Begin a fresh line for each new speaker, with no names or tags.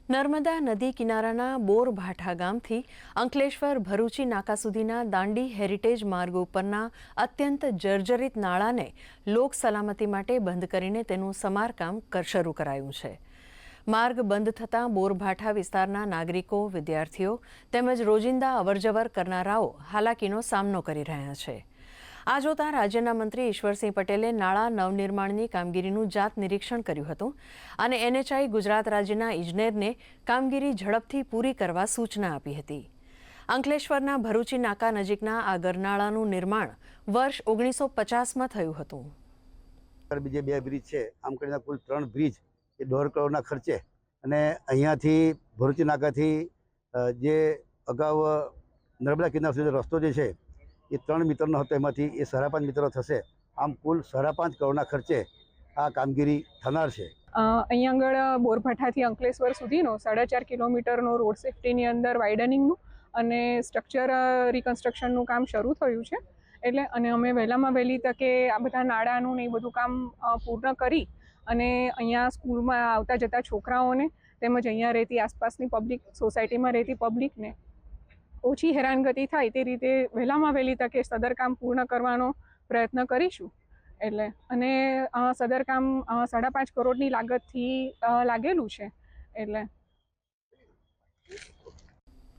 નર્મદા નદી કિનારાના બોરભાઠા ગામથી અંકલેશ્વર ભરૂચી નાકા સુધીના દાંડી હેરિટેજ માર્ગ ઉપરના અત્યંત જર્જરિત નાળાને લોક સલામતી માટે બંધ કરીને તેનું સમારકામ શરૂ કરાયું છે। માર્ગ બંધ થતાં બોરભાઠા વિસ્તારના નાગરિકો, વિદ્યાર્થીઓ તેમજ રોજિંદા અવરજવર કરનારાઓ હાલાકીનો સામનો કરી રહ્યા છે। આ જોતા રાજ્યના મંત્રી ઈશ્વરસિંહ પટેલે નાળા નવનિર્માણની કામગીરીનું જાત નિરીક્ષણ કર્યું હતું અને NHI ગુજરાત રાજ્યના ઇજનેરને કામગીરી ઝડપથી પૂરી કરવા સૂચના આપી હતી। અંકલેશ્વરના ભરૂચી નાકા નજીકના આ ગરનાળાનું નિર્માણ વર્ષ 1950માં થયું હતું।
બીજે બે બ્રિજ છે, આમ કરીને કુલ 3 બ્રિજ એ 1.5 કરોડના ખર્ચે અને અહીંયાથી ભરૂચી નાકાથી જે અગાઉ નર્મદા કિનારા સુધી રસ્તો જે છે એ 3 મીટરનો હતો, એમાંથી એ 5.5 મીટરનો થશે। આમ કુલ 5.5 કરોડના ખર્ચે આ કામગીરી થનાર છે।
અહીં આગળ બોરભાઠાથી અંકલેશ્વર સુધીનો 4.5 કિલોમીટરનો રોડ સેફ્ટીની અંદર વાઇડનિંગનું અને સ્ટ્રક્ચર રિકન્સ્ટ્રક્શનનું કામ શરૂ થયું છે। એટલે અને અમે વહેલામાં વહેલી તકે આ બધા નાળાનું ને એ બધું કામ પૂર્ણ કરી અને અહીંયા સ્કૂલમાં આવતા જતા છોકરાઓને તેમજ અહીંયા રહેતી આસપાસની પબ્લિક, સોસાયટીમાં રહેતી પબ્લિકને ઓછી હેરાનગતિ થાય તે રીતે વહેલામાં વહેલી તકે સદર કામ પૂર્ણ કરવાનો પ્રયત્ન કરીશું। એટલે અને સદર કામ 5.5 કરોડની લાગતથી લાગેલું છે। એટલે